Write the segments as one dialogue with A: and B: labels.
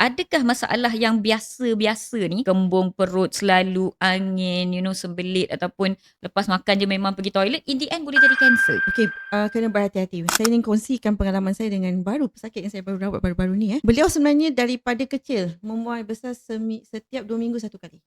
A: adakah masalah yang biasa-biasa ni, kembung perut, selalu angin, sembelit ataupun lepas makan je memang pergi toilet, in the end boleh jadi kanser?
B: Okey, kena berhati-hati. Saya ingin kongsikan pengalaman saya dengan pesakit yang saya baru rawat baru-baru ni. Beliau sebenarnya daripada kecil memuai besar setiap 2 minggu satu kali.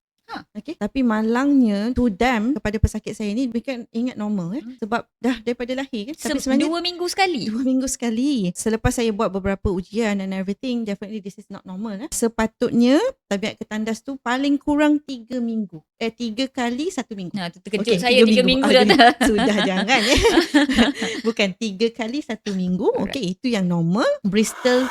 B: Okey, tapi malangnya to them, kepada pesakit saya ni bukan ingat normal sebab dah daripada lahir kan. Tapi sebenarnya
A: 2 minggu sekali?
B: 2 minggu sekali. Selepas saya buat beberapa ujian and everything, definitely this is not normal. Sepatutnya tabiat ketandas tu paling kurang 3 minggu. 3 kali 1 minggu.
A: Nah, tu terkejut saya 3 minggu dah.
B: Sudah jangan Bukan 3 kali 1 minggu. Okey, itu yang normal. Bristol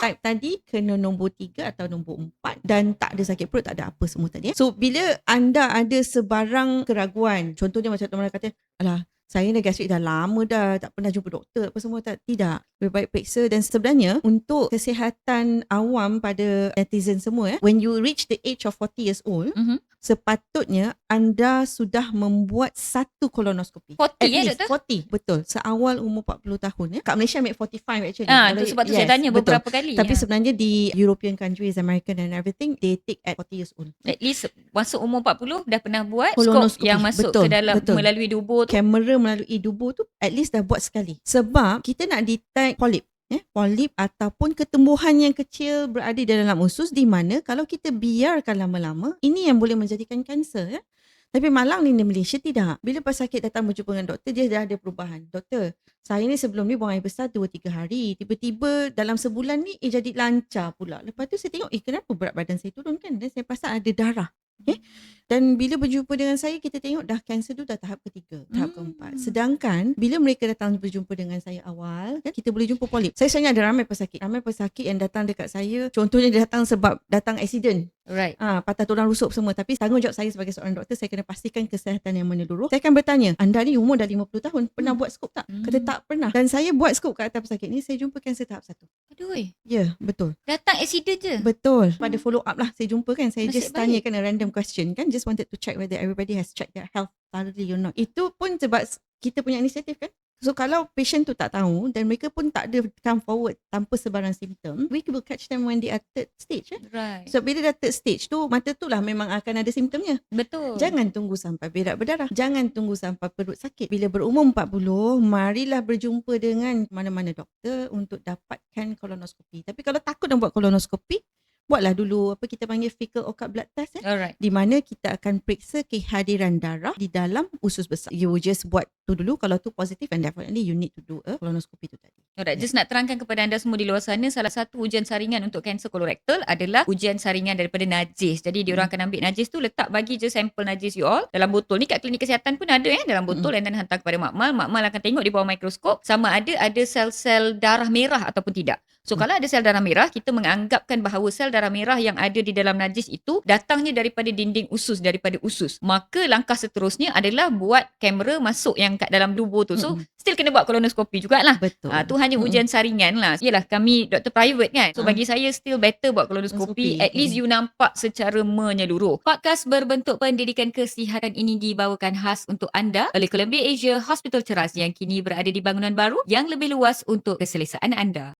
B: type tadi kena nombor 3 atau nombor 4 dan tak ada sakit perut, tak ada apa semua tadi. So bila anda ada sebarang keraguan, contohnya macam teman kata, alah, saya dah gastrik dah lama dah, tak pernah jumpa doktor apa semua, tidak. Lebih baik periksa. Dan sebenarnya untuk kesihatan awam pada netizen semua, when you reach the age of 40 years old, sepatutnya anda sudah membuat satu kolonoskopi.
A: 40 doktor?
B: 40, betul. Seawal umur 40 tahun. Kat Malaysia make 45 actually.
A: Itu sebab tu saya tanya beberapa kali.
B: Tapi sebenarnya di European countries, American and everything, they take at 40 years old.
A: At least masuk umur 40 dah pernah buat
B: kolonoskopi
A: skop yang masuk ke dalam melalui dubur tu.
B: Kamera melalui dubur tu at least dah buat sekali. Sebab kita nak detect polip. Polip ataupun ketumbuhan yang kecil berada di dalam usus, di mana kalau kita biarkan lama-lama, ini yang boleh menjadikan kanser. Tapi malang ni di Malaysia tidak. Bila pesakit datang berjumpa dengan doktor, dia dah ada perubahan. Doktor, saya ni sebelum ni buang air besar 2-3 hari. Tiba-tiba dalam sebulan ni jadi lancar pula. Lepas tu saya tengok, kenapa berat badan saya turun kan? Dan saya perasan ada darah. Dan bila berjumpa dengan saya, kita tengok dah kanser tu dah tahap ketiga, tahap keempat. Sedangkan bila mereka datang berjumpa dengan saya awal, kita boleh jumpa polip. Saya sebenarnya ada ramai pesakit yang datang dekat saya. Contohnya dia datang sebab datang accident.
A: Right.
B: Patah tulang rusuk semua. Tapi tanggungjawab saya sebagai seorang doktor, saya kena pastikan kesihatan yang menyeluruh. Saya akan bertanya, anda ni umur dah 50 tahun, pernah buat skop tak? Kata tak pernah. Dan saya buat skop kat atas pesakit ni, saya jumpa kanser tahap 1.
A: Aduh.
B: Ya, betul.
A: Datang accident je?
B: Betul. Pada follow up lah saya jumpa kan. Saya
A: Nasib
B: just tanyakan a random question kan. Just wanted to check whether everybody has checked their health thoroughly or not. Itu pun sebab kita punya inisiatif kan. So kalau patient tu tak tahu dan mereka pun tak ada come forward tanpa sebarang simptom, we will catch them when they are third stage.
A: Right.
B: So bila dah third stage tu, mata tu lah memang akan ada simptomnya.
A: Betul.
B: Jangan tunggu sampai berak berdarah. Jangan tunggu sampai perut sakit. Bila berumur 40, marilah berjumpa dengan mana-mana doktor untuk dapatkan kolonoskopi. Tapi kalau takut nak buat kolonoskopi, buatlah dulu apa kita panggil fecal occult blood test.
A: Alright.
B: Di mana kita akan periksa kehadiran darah di dalam usus besar. You just buat tu dulu. Kalau tu positif, and definitely you need to do a kolonoskopi tu tadi.
A: Alright, just nak terangkan kepada anda semua di luar sana, salah satu ujian saringan untuk kanser kolorektal adalah ujian saringan daripada najis. Jadi diorang akan ambil najis tu, letak bagi je sampel najis you all dalam botol. Ni kat klinik kesihatan pun ada dalam botol, and then hantar kepada makmal. Makmal akan tengok di bawah mikroskop sama ada sel-sel darah merah ataupun tidak. So kalau ada sel darah merah, kita menganggapkan bahawa sel darah merah yang ada di dalam najis itu datangnya daripada dinding usus, daripada usus. Maka langkah seterusnya adalah buat kamera masuk yang kat dalam dubur tu. So still kena buat kolonoskopi jugalah.
B: Betul.
A: Tu hanya ujian saringan lah. Yelah, kami doktor private kan. So bagi saya still better buat kolonoskopi. At least you nampak secara menyeluruh. Podcast berbentuk pendidikan kesihatan ini dibawakan khas untuk anda oleh Columbia Asia Hospital Ceras yang kini berada di bangunan baru yang lebih luas untuk keselesaan anda.